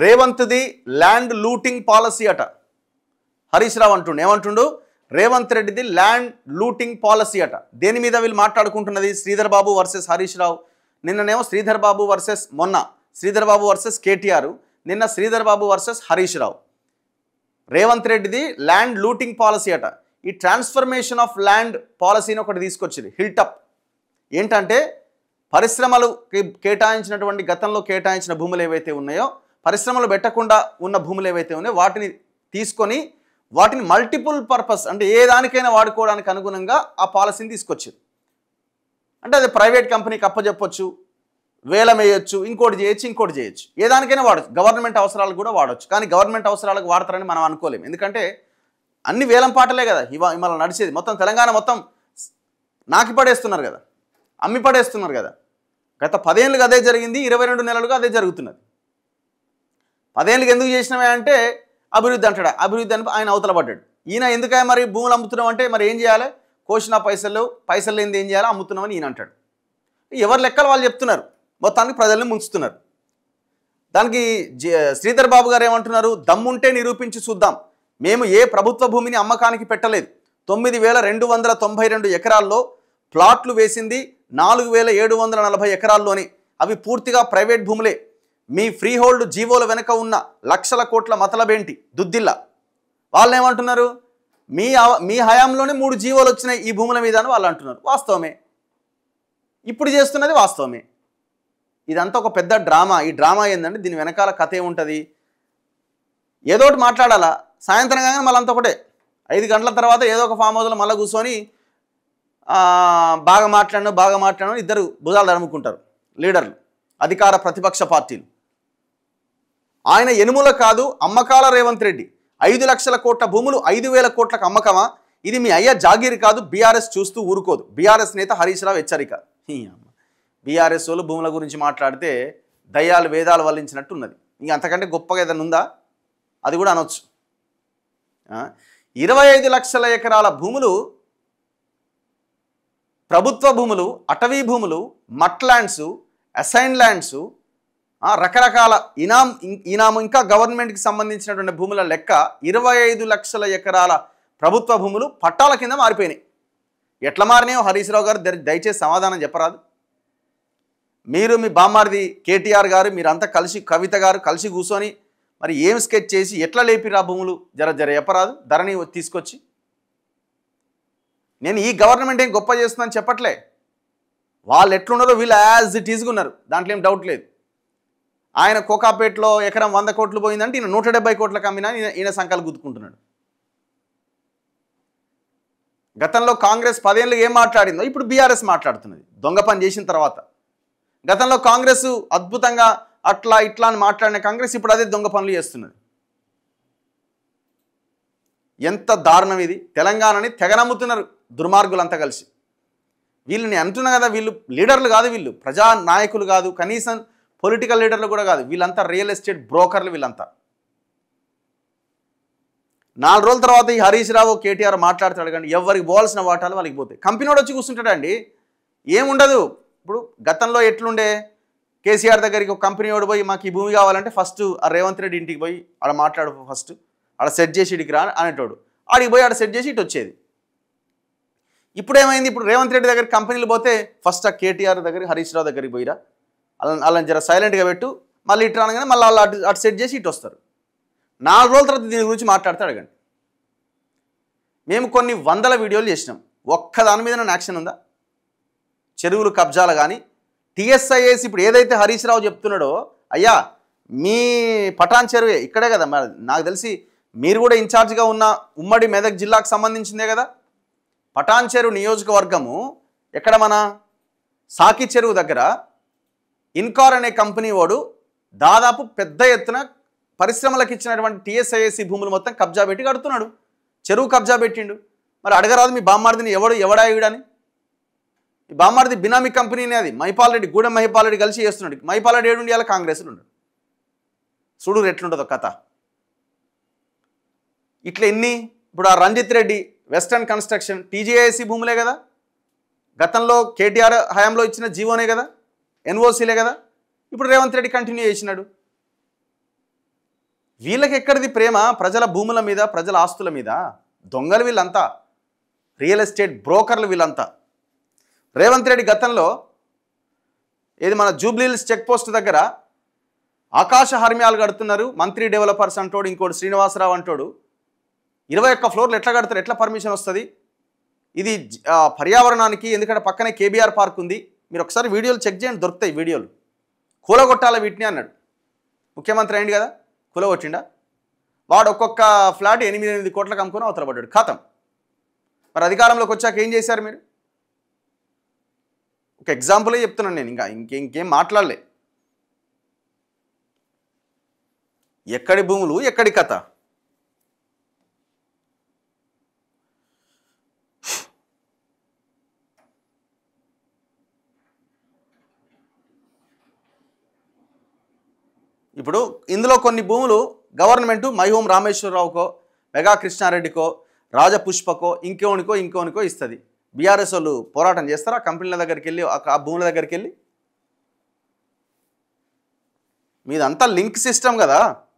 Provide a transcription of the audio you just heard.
రేవంత్ది land looting policy అట. హరీష్ రావు అంటుండు, ఏమంటుండు? రేవంత్ రెడ్డిది ల్యాండ్ లూటింగ్ పాలసీ అట. దేని మీద వీళ్ళు మాట్లాడుకుంటున్నది? శ్రీధర్ బాబు వర్సెస్ హరీష్ రావు. నిన్ననేమో Sridhar Babu versus Sridhar Babu versus KTR, నిన్న శ్రీధర్ బాబు వర్సెస్ హరీష్ రావు. రేవంత్ రెడ్డిది ల్యాండ్ లూటింగ్ పాలసీ అట. ఈ ట్రాన్స్ఫర్మేషన్ ఆఫ్ ల్యాండ్ పాలసీని ఒకటి తీసుకొచ్చింది హిల్టప్. ఏంటంటే పరిశ్రమలు కేటాయించినటువంటి గతంలో కేటాయించిన భూములు ఏవైతే ఉన్నాయో, పరిశ్రమలు పెట్టకుండా ఉన్న భూములు ఏవైతే ఉన్నాయో వాటిని తీసుకొని వాటిని మల్టిపుల్ పర్పస్ అంటే ఏ దానికైనా వాడుకోవడానికి అనుగుణంగా ఆ పాలసీని తీసుకొచ్చారు. అంటే అది ప్రైవేట్ కంపెనీకి అప్పచెప్పొచ్చు, వేలం వేయొచ్చు, ఇంకోటి చేయొచ్చు, ఏ దానికైనా వాడచ్చు. గవర్నమెంట్ అవసరాలకు కూడా వాడచ్చు. కానీ గవర్నమెంట్ అవసరాలకు వాడతారని మనం అనుకోలేము. ఎందుకంటే అన్ని వేలం పాటలే కదా ఇవాళ నడిచేది. మొత్తం తెలంగాణ మొత్తం నాకి పడేస్తున్నారు కదా, అమ్మి పడేస్తున్నారు కదా. గత 10 ఏళ్ళుగా అదే జరిగింది, 22 నెలలుగా అదే జరుగుతున్నది. 10 ఏళ్ళకి ఎందుకు చేసినవే అంటే అభివృద్ధి అంటాడు. అభివృద్ధి అని ఆయన అవతల పడ్డాడు. ఈయన ఎందుకని మరి భూములు అమ్ముతున్నాం అంటే మరి ఏం చేయాలి? కోసిన పైసలు లేనిది ఏం చేయాలి? అమ్ముతున్నామని ఈయన అంటాడు. ఎవరి లెక్కలు వాళ్ళు చెప్తున్నారు, మొత్తానికి ప్రజల్ని ముంచుతున్నారు. దానికి శ్రీధర్ బాబు గారు ఏమంటున్నారు? దమ్ముంటే నిరూపించి చూద్దాం. మేము ఏ ప్రభుత్వ భూమిని అమ్మకానికి పెట్టలేదు. 9,292 ఎకరాల్లో ప్లాట్లు వేసింది 4,740 ఎకరాల్లోనే. అవి పూర్తిగా ప్రైవేట్ భూములే. మీ ఫ్రీ హోల్డ్ జీవోల వెనుక ఉన్న లక్షల కోట్ల మతలబేంటి దుద్దిల్లా. వాళ్ళు ఏమంటున్నారు? మీ హయాంలోనే 3 జీవోలు వచ్చినాయి ఈ భూముల మీద అని వాళ్ళు అంటున్నారు. వాస్తవమే, ఇప్పుడు చేస్తున్నది వాస్తవమే. ఇదంతా ఒక పెద్ద డ్రామా. ఈ డ్రామా ఏంటంటే దీని వెనకాల కథ ఏముంటుంది? ఏదో ఒకటి మాట్లాడాలా, సాయంత్రం కానీ మళ్ళీ అంతా ఒకటే. 5 గంటల తర్వాత ఏదో ఒక ఫామ్ హౌస్లో మళ్ళీ కూర్చొని బాగా మాట్లాడను ఇద్దరు భుజాలు తరుముకుంటారు లీడర్లు, అధికార ప్రతిపక్ష పార్టీలు. ఆయన ఎనుముల కాదు అమ్మకాల రేవంత్ రెడ్డి. 5 లక్షల కోట్ల భూములు 5,000 కోట్లకు అమ్మకమా? ఇది మీ అయ్య జాగీర్ కాదు, బీఆర్ఎస్ చూస్తూ ఊరుకోదు. బీఆర్ఎస్ నేత హరీష్ రావు హెచ్చరిక. బీఆర్ఎస్ వాళ్ళు భూముల గురించి మాట్లాడితే దయ్యాలు వేదాలు వల్లించినట్టు ఉన్నది. ఇంక అంతకంటే గొప్పగా ఏదైనా ఉందా? అది కూడా అనొచ్చు. 25 లక్షల ఎకరాల భూములు ప్రభుత్వ భూములు, అటవీ భూములు, మట్ ల్యాండ్స్, అసైన్ ల్యాండ్స్, రకరకాల ఇనాము ఇంకా గవర్నమెంట్కి సంబంధించినటువంటి భూముల లెక్క 25 లక్షల ఎకరాల ప్రభుత్వ భూములు పట్టాల కింద మారిపోయినాయి. ఎట్లా మారినాయో హరీష్ రావు గారు దయచేసి సమాధానం చెప్పరాదు? మీరు మీ బామ్మారిది కేటీఆర్ గారు మీరంతా కలిసి, కవిత గారు కలిసి కూర్చొని మరి ఏం స్కెచ్ చేసి ఎట్లా లేపిరా భూములు జర చెప్పరాదు? ధరణి తీసుకొచ్చి. నేను ఈ గవర్నమెంట్ ఏం గొప్ప చేస్తుందని చెప్పట్లే. వాళ్ళు ఎట్లున్నారో వీళ్ళు యాజ్ ఇట్ ఈజ్గా ఉన్నారు, దాంట్లో ఏం డౌట్ లేదు. ఆయన కోకాపేటలో ఎకరం 100 కోట్లు పోయిందంటే ఈయన 170 కోట్లకు అమ్మినా ఈయన సంకలు గుద్దుకుంటున్నాడు. గతంలో కాంగ్రెస్ 10 ఏళ్ళు ఏం మాట్లాడిందో ఇప్పుడు బీఆర్ఎస్ మాట్లాడుతున్నది దొంగ పని చేసిన తర్వాత. గతంలో కాంగ్రెస్ అద్భుతంగా అట్లా ఇట్లా అని మాట్లాడిన కాంగ్రెస్ ఇప్పుడు అదే దొంగ పనులు చేస్తున్నది. ఎంత దారుణం ఇది! తెలంగాణని తెగనమ్ముతున్నారు దుర్మార్గులంతా కలిసి. వీళ్ళని అంటున్నా కదా, వీళ్ళు లీడర్లు కాదు, వీళ్ళు ప్రజా నాయకులు కాదు, కనీసం పొలిటికల్ లీడర్లు కూడా కాదు. వీళ్ళంతా రియల్ ఎస్టేట్ బ్రోకర్లు వీళ్ళంతా. 4 రోజుల తర్వాత ఈ హరీష్ రావు కేటీఆర్ మాట్లాడతాడు కానీ ఎవరికి పోవాల్సిన వాటాలు వాళ్ళకి పోతాయి. కంపెనీడు వచ్చి కూర్చుంటాడండి, ఏముండదు. ఇప్పుడు గతంలో ఎట్లుండే, కేసీఆర్ దగ్గరికి ఒక కంపెనీ వాడు పోయి మాకు ఈ భూమి కావాలంటే ఫస్ట్ ఆ రేవంత్ రెడ్డి ఇంటికి పోయి ఆడ మాట్లాడు, ఫస్ట్ ఆడ సెట్ చేసి ఇడికి రా అనేటోడు. ఆడికి పోయి ఆడ సెట్ చేసి ఇటు వచ్చేది. ఇప్పుడు ఏమైంది? ఇప్పుడు రేవంత్ రెడ్డి దగ్గర కంపెనీలు పోతే ఫస్ట్ ఆ కేటీఆర్ దగ్గరికి, హరీష్ రావు దగ్గరికి పోయిరా, అలా జర సైలెంట్గా పెట్టు, మళ్ళీ ఇటు రానగానే మళ్ళీ వాళ్ళు అటు సెట్ చేసి ఇటు వస్తారు. 4 రోజుల తర్వాత దీని గురించి మాట్లాడితే అడగండి. మేము కొన్ని 100 వీడియోలు చేసినాం, ఒక్క దాని మీద యాక్షన్ ఉందా? చెరువులు కబ్జాలు కానీ టీఎస్ఐఏసి ఇప్పుడు ఏదైతే హరీష్ రావు చెప్తున్నాడో, అయ్యా మీ పటాన్ చెరువే ఇక్కడే కదా, మరి నాకు తెలిసి మీరు కూడా ఇన్ఛార్జ్గా ఉన్న ఉమ్మడి మెదక్ జిల్లాకు సంబంధించిందే కదా. పటాన్ చెరువు నియోజకవర్గము ఎక్కడ, మన సాకి చెరువు దగ్గర ఇన్కార్ అనే కంపెనీ వాడు దాదాపు పెద్ద ఎత్తున పరిశ్రమలకు ఇచ్చినటువంటి టీఎస్ఐఏసి భూములు మొత్తం కబ్జా పెట్టి కడుతున్నాడు. చెరువు కబ్జా పెట్టిండు. మరి అడగరాదు మీ బామ్మార్దిని ఎవడా ఇవిడని? ఈ బామ్మార్ది బినామీ కంపెనీనే, అది మహిపాల్ రెడ్డి, గూడెం మహిపాల్ రెడ్డి కలిసి చేస్తున్నాడు. మహిపాల్ రెడ్డి ఏడుండి అలా కాంగ్రెస్లో ఉన్నాడు. చూడు ఎట్లుంటుందో కథ. ఇట్లా ఎన్ని, ఇప్పుడు ఆ Ranjith Reddy Western Construction TGIC భూములే కదా, గతంలో కేటీఆర్ హయాంలో ఇచ్చిన జీవోనే కదా, ఎన్ఓసీలే కదా. ఇప్పుడు రేవంత్ రెడ్డి కంటిన్యూ చేసినాడు. వీళ్ళకి ఎక్కడిది ప్రేమ? ప్రజల భూముల మీద, ప్రజల ఆస్తుల మీద. దొంగలు వీళ్ళంతా, రియల్ ఎస్టేట్ బ్రోకర్లు వీళ్ళంతా. రేవంత్ రెడ్డి గతంలో ఏది మన జూబ్లీహిల్స్ చెక్ పోస్ట్ దగ్గర ఆకాశ హర్మ్యాలు కడుతున్నారు, మంత్రి డెవలపర్స్ అంటోడు, ఇంకోటి శ్రీనివాసరావు అంటోడు. 21 ఫ్లోర్లు ఎట్లా కడతారు? ఎట్లా పర్మిషన్ వస్తుంది? ఇది పర్యావరణానికి, ఎందుకంటే పక్కనే కేబీఆర్ పార్క్ ఉంది. మీరు ఒకసారి వీడియోలు చెక్ చేయండి, దొరుకుతాయి వీడియోలు. కూలగొట్టాల వీటిని అన్నాడు. ముఖ్యమంత్రి అయింది కదా, కూలగొట్టిండా? వాడు ఒక్కొక్క ఫ్లాట్ 8 కోట్లకు అమ్ముకొని అవతల పడ్డాడు. ఖతం. మరి అధికారంలోకి వచ్చాక ఏం చేశారు మీరు? ఒక ఎగ్జాంపులే చెప్తున్నాను నేను, ఇంకేం మాట్లాడలే. ఎక్కడి భూములు, ఎక్కడి కథ? ఇప్పుడు ఇందులో కొన్ని భూములు గవర్నమెంట్ మైహోం రామేశ్వరరావుకో, మెగా కృష్ణారెడ్డికో, రాజపుష్పకో, ఇంకోనికో ఇస్తుంది. బీఆర్ఎస్ వాళ్ళు పోరాటం చేస్తారా కంపెనీల దగ్గరికి వెళ్ళి, ఆ భూముల దగ్గరికి వెళ్ళి? మీదంతా లింక్ సిస్టమ్ కదా.